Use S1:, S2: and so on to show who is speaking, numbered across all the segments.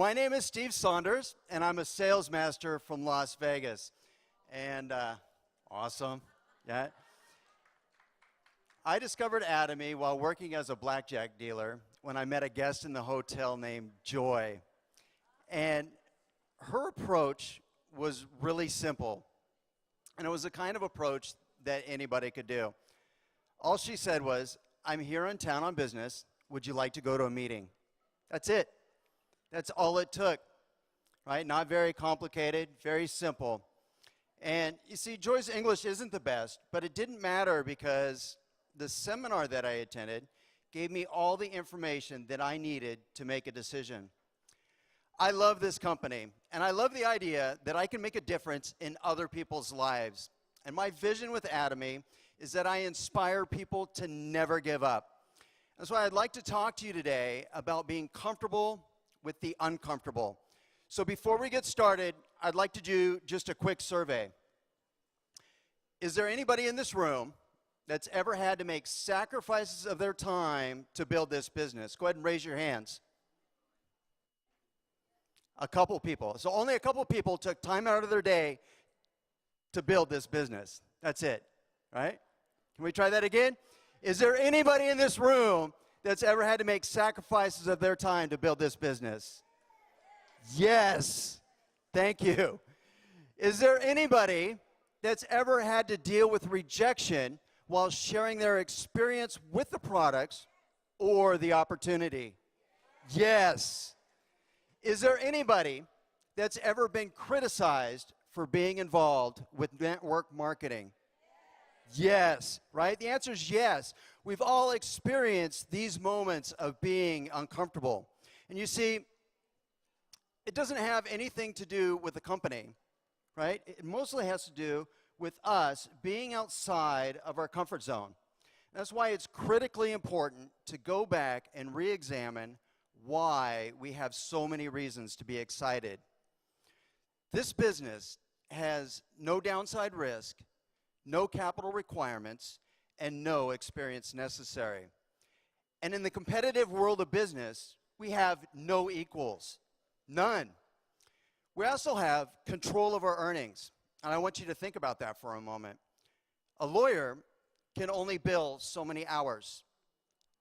S1: My name is Steve Saunders, and I'm a sales master from Las Vegas. And awesome. Yeah. I discovered Atomy while working as a blackjack dealer when I met a guest in the hotel named Joy. And her approach was really simple. And it was the kind of approach that anybody could do. All she said was, "I'm here in town on business. Would you like to go to a meeting?" That's it. That's all it took, right? Not very complicated, very simple. And you see, Joy's English isn't the best, but it didn't matter because the seminar that I attended gave me all the information that I needed to make a decision. I love this company, and I love the idea that I can make a difference in other people's lives. And my vision with Atomy is that I inspire people to never give up. That's why I'd like to talk to you today about being comfortable with the uncomfortable. So before we get started, I'd like to do just a quick survey. Is there anybody in this room that's ever had to make sacrifices of their time to build this business? Go ahead and raise your hands. A couple people. So only a couple people took time out of their day to build this business. That's it, right? Can we try that again? Is there anybody in this room that's ever had to make sacrifices of their time to build this business? Yes. Thank you. Is there anybody that's ever had to deal with rejection while sharing their experience with the products or the opportunity? Yes. Is there anybody that's ever been criticized for being involved with network marketing? Yes, right? The answer is yes. We've all experienced these moments of being uncomfortable. And you see, it doesn't have anything to do with the company, right? It mostly has to do with us being outside of our comfort zone. That's why it's critically important to go back and re-examine why we have so many reasons to be excited. This business has no downside risk, no capital requirements, and no experience necessary. And in the competitive world of business, we have no equals, none. We also have control of our earnings, and I want you to think about that for a moment. A lawyer can only bill so many hours,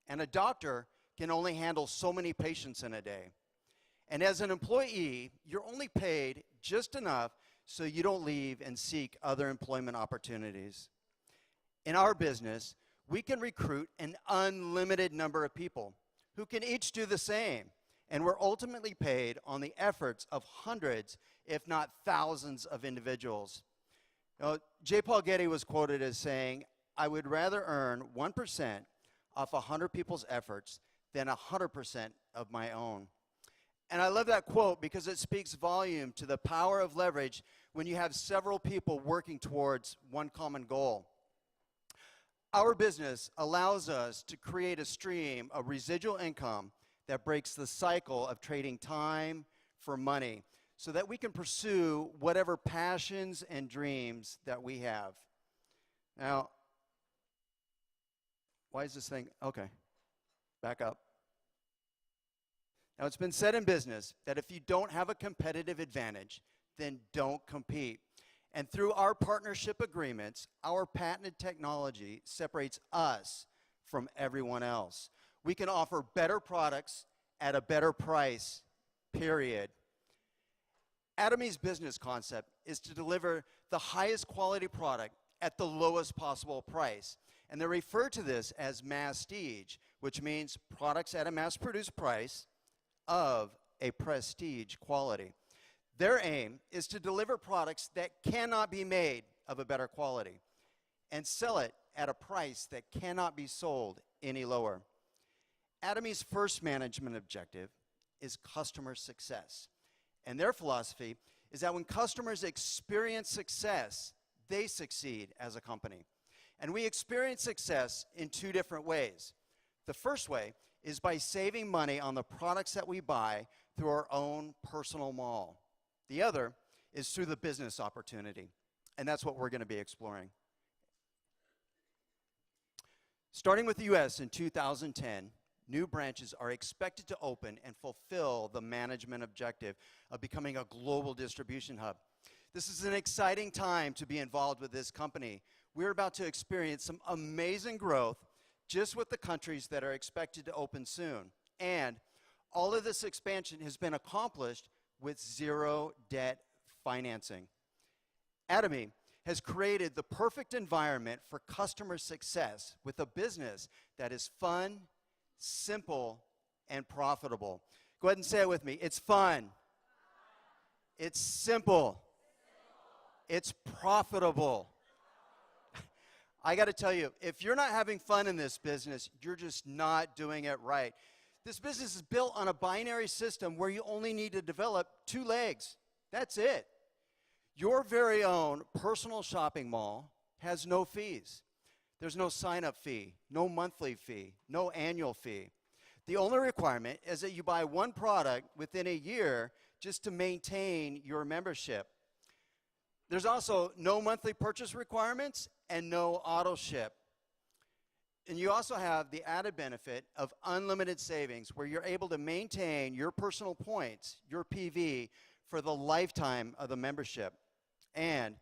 S1: and a doctor can only handle so many patients in a day. And as an employee, you're only paid just enough so you don't leave and seek other employment opportunities. In our business, we can recruit an unlimited number of people who can each do the same, and we're ultimately paid on the efforts of hundreds, if not thousands, of individuals. J. Paul Getty was quoted as saying, "I would rather earn 1% off 100 people's efforts than 100% of my own." And I love that quote because it speaks volume to the power of leverage when you have several people working towards one common goal. Our business allows us to create a stream of residual income that breaks the cycle of trading time for money so that we can pursue whatever passions and dreams that we have. Now, why is this thing? Okay, back up. Now, it's been said in business that if you don't have a competitive advantage, then don't compete. And through our partnership agreements, our patented technology separates us from everyone else. We can offer better products at a better price, period. Atomy's business concept is to deliver the highest quality product at the lowest possible price. And they refer to this as masstige, which means products at a mass-produced price of a prestige quality. Their aim is to deliver products that cannot be made of a better quality and sell it at a price that cannot be sold any lower. Atomy's first management objective is customer success. And their philosophy is that when customers experience success, they succeed as a company. And we experience success in two different ways. The first way is by saving money on the products that we buy through our own personal mall. The other is through the business opportunity, and that's what we're going to be exploring. Starting with the U.S. in 2010, new branches are expected to open and fulfill the management objective of becoming a global distribution hub. This is an exciting time to be involved with this company. We're about to experience some amazing growth just with the countries that are expected to open soon. And all of this expansion has been accomplished with zero debt financing. Atomy has created the perfect environment for customer success with a business that is fun, simple, and profitable. Go ahead and say it with me. It's fun. It's simple. It's profitable. I got to tell you, if you're not having fun in this business, you're just not doing it right. This business is built on a binary system where you only need to develop 2 legs. That's it. Your very own personal shopping mall has no fees. There's no sign-up fee, no monthly fee, no annual fee. The only requirement is that you buy 1 product within a year just to maintain your membership. There's also no monthly purchase requirements and no Autoship. And you also have the added benefit of unlimited savings, where you're able to maintain your personal points, your PV, for the lifetime of the membership. And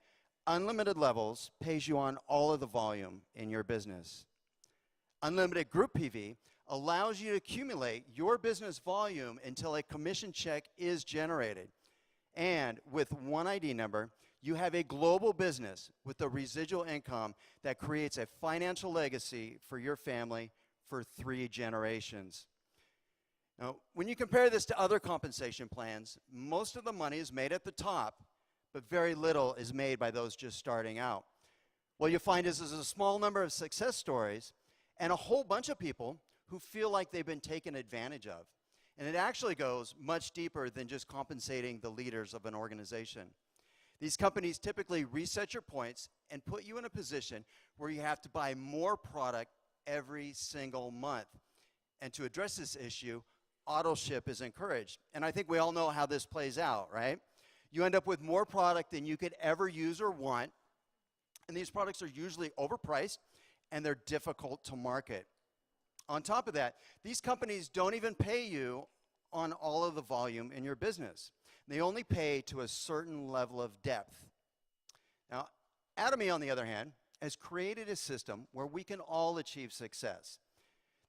S1: unlimited levels pays you on all of the volume in your business. Unlimited group PV allows you to accumulate your business volume until a commission check is generated. And with one ID number, you have a global business with a residual income that creates a financial legacy for your family for 3 generations. Now, when you compare this to other compensation plans, most of the money is made at the top, but very little is made by those just starting out. What you'll find is there's a small number of success stories and a whole bunch of people who feel like they've been taken advantage of. And it actually goes much deeper than just compensating the leaders of an organization. These companies typically reset your points and put you in a position where you have to buy more product every single month. And to address this issue, Autoship is encouraged. And I think we all know how this plays out, right? You end up with more product than you could ever use or want. And these products are usually overpriced and they're difficult to market. On top of that, these companies don't even pay you on all of the volume in your business. They only pay to a certain level of depth. Now, Atomy, on the other hand, has created a system where we can all achieve success.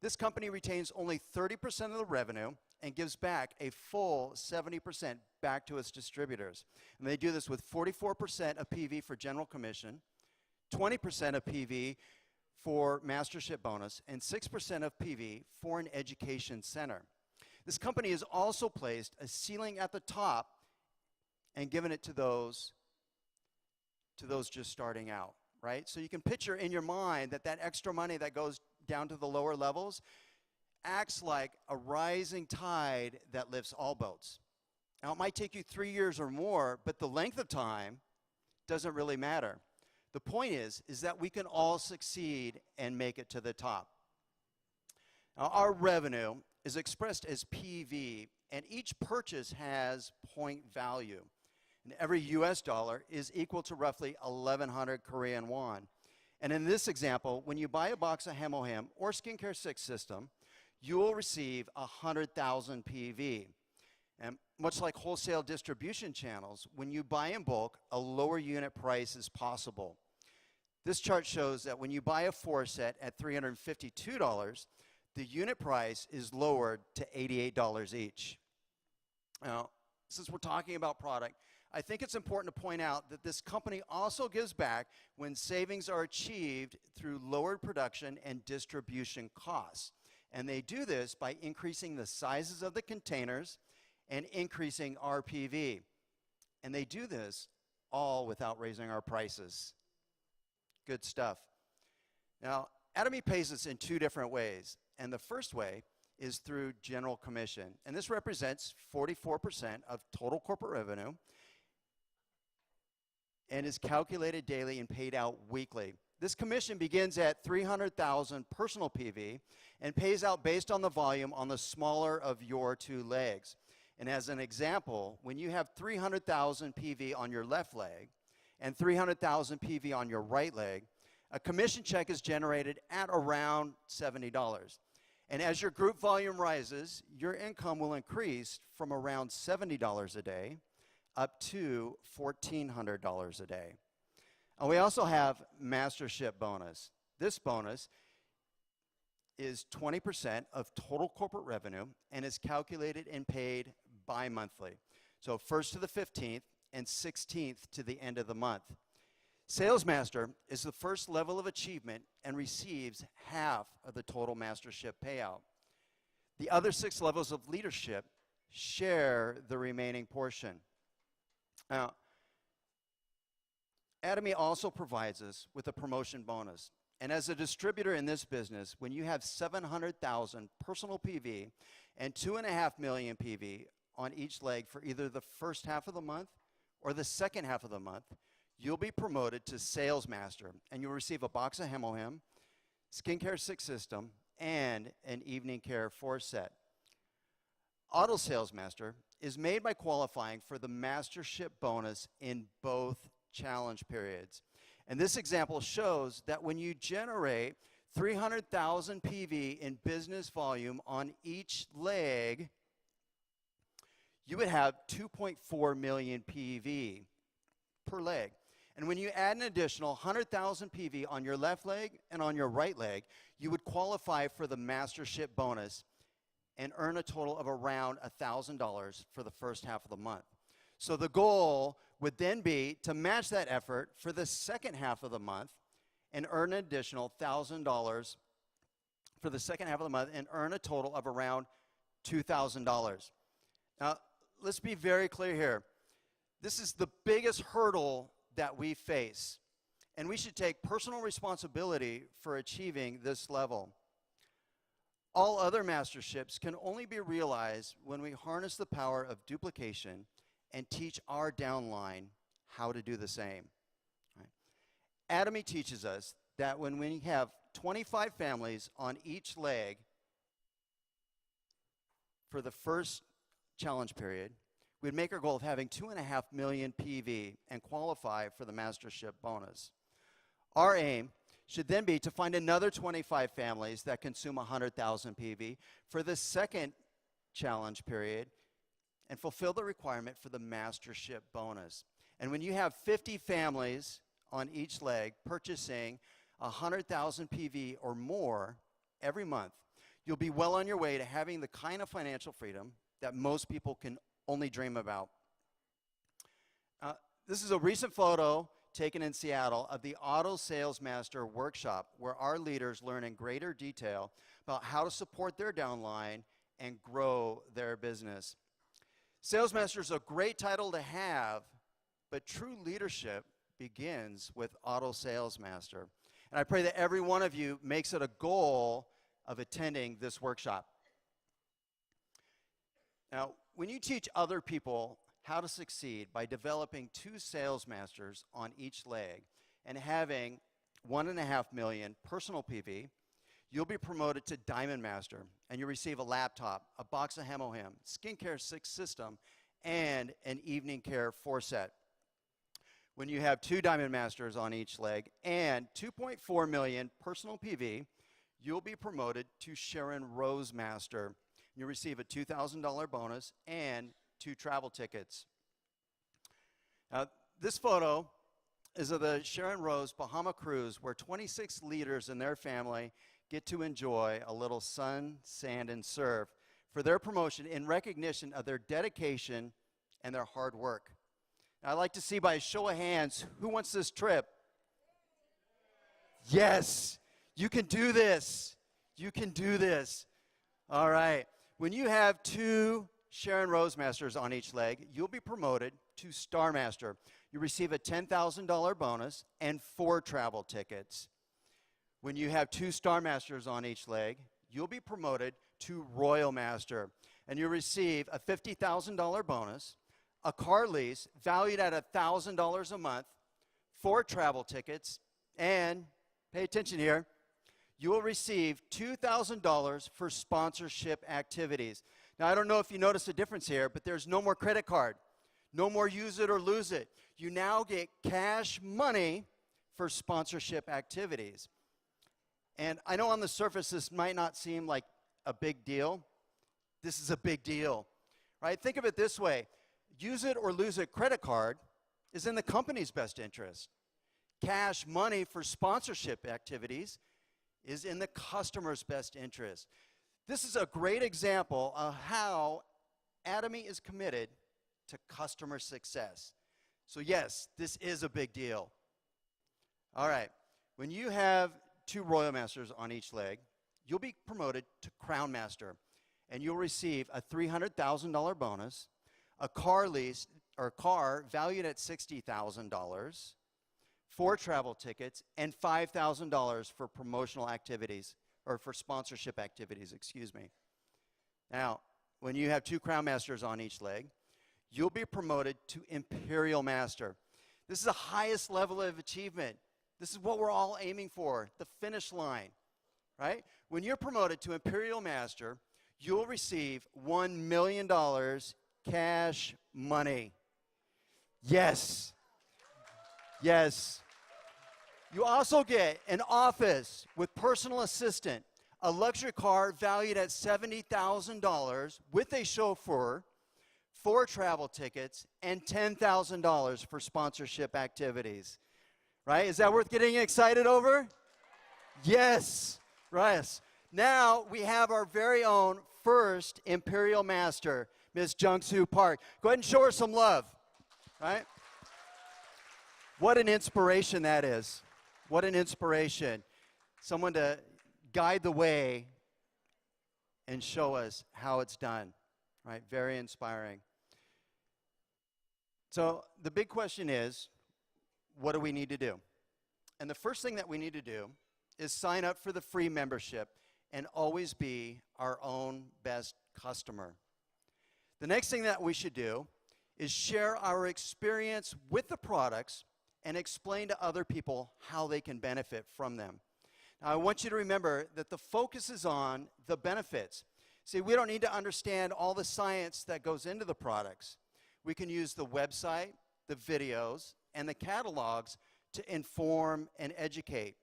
S1: This company retains only 30% of the revenue and gives back a full 70% back to its distributors. And they do this with 44% of PV for general commission, 20% of PV for mastership bonus, and 6% of PV for an education center. This company has also placed a ceiling at the top and given it to those just starting out, right? So you can picture in your mind that extra money that goes down to the lower levels acts like a rising tide that lifts all boats. Now, it might take you 3 years or more, but the length of time doesn't really matter. The point is that we can all succeed and make it to the top. Now, our revenue is expressed as PV, and each purchase has point value. And every US dollar is equal to roughly 1,100 Korean won. And in this example, when you buy a box of Hemohim or Skincare 6 system, you will receive 100,000 PV. And much like wholesale distribution channels, when you buy in bulk, a lower unit price is possible. This chart shows that when you buy a 4 set at $352, the unit price is lowered to $88 each. Now, since we're talking about product, I think it's important to point out that this company also gives back when savings are achieved through lowered production and distribution costs. And they do this by increasing the sizes of the containers and increasing RPV. And they do this all without raising our prices. Good stuff. Now, Atomy pays us in 2 different ways. And the first way is through general commission. And this represents 44% of total corporate revenue and is calculated daily and paid out weekly. This commission begins at 300,000 personal PV and pays out based on the volume on the smaller of your 2 legs. And as an example, when you have 300,000 PV on your left leg and 300,000 PV on your right leg, a commission check is generated at around $70. And as your group volume rises, your income will increase from around $70 a day up to $1,400 a day. And we also have Mastership bonus. This bonus is 20% of total corporate revenue and is calculated and paid bi-monthly. So 1st to the 15th and 16th to the end of the month. Sales Master is the first level of achievement and receives half of the total Mastership payout. The other 6 levels of leadership share the remaining portion. Now, Atomy also provides us with a promotion bonus. And as a distributor in this business, when you have 700,000 personal PV and 2.5 million PV on each leg for either the first half of the month or the second half of the month, you'll be promoted to Sales Master, and you'll receive a box of Hemohim, Skincare 6 System, and an Evening Care 4 set. Auto Sales Master is made by qualifying for the Mastership bonus in both challenge periods. And this example shows that when you generate 300,000 PV in business volume on each leg, you would have 2.4 million PV per leg. And when you add an additional 100,000 PV on your left leg and on your right leg, you would qualify for the Mastership bonus and earn a total of around $1,000 for the first half of the month. So the goal would then be to match that effort for the second half of the month and earn an additional $1,000 for the second half of the month and earn a total of around $2,000. Now, let's be very clear here. This is the biggest hurdle that we face, and we should take personal responsibility for achieving this level. All other masterships can only be realized when we harness the power of duplication and teach our downline how to do the same. Right? Atomy teaches us that when we have 25 families on each leg for the first challenge period, we'd make our goal of having 2.5 million PV and qualify for the Mastership bonus. Our aim should then be to find another 25 families that consume 100,000 PV for the second challenge period and fulfill the requirement for the Mastership bonus. And when you have 50 families on each leg purchasing 100,000 PV or more every month, you'll be well on your way to having the kind of financial freedom that most people can only dream about. This is a recent photo taken in Seattle of the Auto Sales Master workshop, where our leaders learn in greater detail about how to support their downline and grow their business. Sales Master is a great title to have, but true leadership begins with Auto Sales Master. And I pray that every one of you makes it a goal of attending this workshop. Now, when you teach other people how to succeed by developing 2 sales masters on each leg and having 1.5 million personal PV, you'll be promoted to Diamond Master, and you'll receive a laptop, a box of Hemohim, Skincare 6 System, and an Evening Care 4 set. When you have 2 Diamond Masters on each leg and 2.4 million personal PV, you'll be promoted to Sharon Rose Master. You'll receive a $2,000 bonus and 2 travel tickets. Now, this photo is of the Sharon Rose Bahama cruise, where 26 leaders and their family get to enjoy a little sun, sand, and surf for their promotion in recognition of their dedication and their hard work. Now, I'd like to see by a show of hands, who wants this trip? Yes, you can do this. You can do this. All right. When you have 2 Sharon Rose Masters on each leg, you'll be promoted to Star Master. You receive a $10,000 bonus and 4 travel tickets. When you have 2 Star Masters on each leg, you'll be promoted to Royal Master, and you receive a $50,000 bonus, a car lease valued at $1,000 a month, 4 travel tickets, and, pay attention here, you will receive $2,000 for sponsorship activities. Now, I don't know if you notice a difference here, but there's no more credit card, no more use it or lose it. You now get cash money for sponsorship activities. And I know on the surface this might not seem like a big deal? This is a big deal, right? Think of it this way. Use it or lose it credit card is in the company's best interest. Cash money for sponsorship activities is in the customer's best interest. This is a great example of how Atomy is committed to customer success. So yes, this is a big deal. All right, when you have 2 Royal Masters on each leg, you'll be promoted to Crown Master, and you'll receive a $300,000 bonus, a car lease or car valued at $60,000, 4 travel tickets, and $5,000 for promotional activities, or for sponsorship activities, excuse me. Now, when you have 2 Crown Masters on each leg, you'll be promoted to Imperial Master. This is the highest level of achievement. This is what we're all aiming for, the finish line, right? When you're promoted to Imperial Master, you'll receive $1 million cash money. Yes. Yes. You also get an office with personal assistant, a luxury car valued at $70,000 with a chauffeur, 4 travel tickets, and $10,000 for sponsorship activities. Right? Is that worth getting excited over? Yes. Right. Now we have our very own first Imperial Master, Miss Jung-Soo Park. Go ahead and show her some love. Right? What an inspiration that is. What an inspiration. Someone to guide the way and show us how it's done. Right? Very inspiring. So the big question is, what do we need to do? And the first thing that we need to do is sign up for the free membership and always be our own best customer. The next thing that we should do is share our experience with the products and explain to other people how they can benefit from them. Now, I want you to remember that the focus is on the benefits. See, we don't need to understand all the science that goes into the products. We can use the website, the videos, and the catalogs to inform and educate.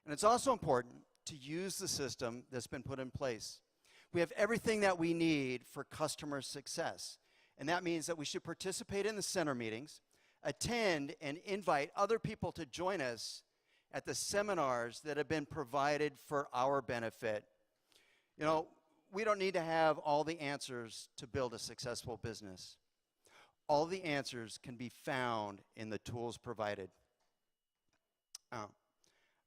S1: And it's also important to use the system that's been put in place. We have everything that we need for customer success. And that means that we should participate in the center meetings, attend and invite other people to join us at the seminars that have been provided for our benefit. You know, we don't need to have all the answers to build a successful business. All the answers can be found in the tools provided.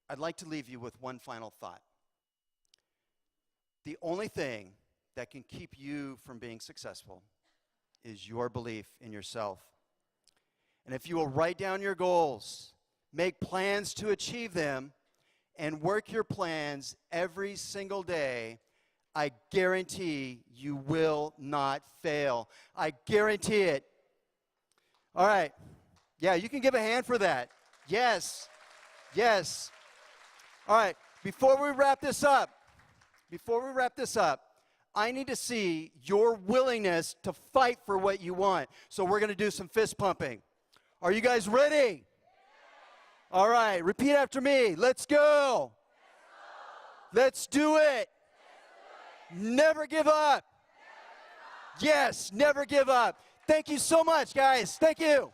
S1: I'd like to leave you with one final thought. The only thing that can keep you from being successful is your belief in yourself. And if you will write down your goals, make plans to achieve them, and work your plans every single day, I guarantee you will not fail. I guarantee it. All right. Yeah, you can give a hand for that. Yes. Yes. All right. Before we wrap this up, I need to see your willingness to fight for what you want. So we're going to do some fist pumping. Are you guys ready? All right. Repeat after me. Let's go. Let's do it. Never give up. Yes, never give up. Thank you so much, guys. Thank you.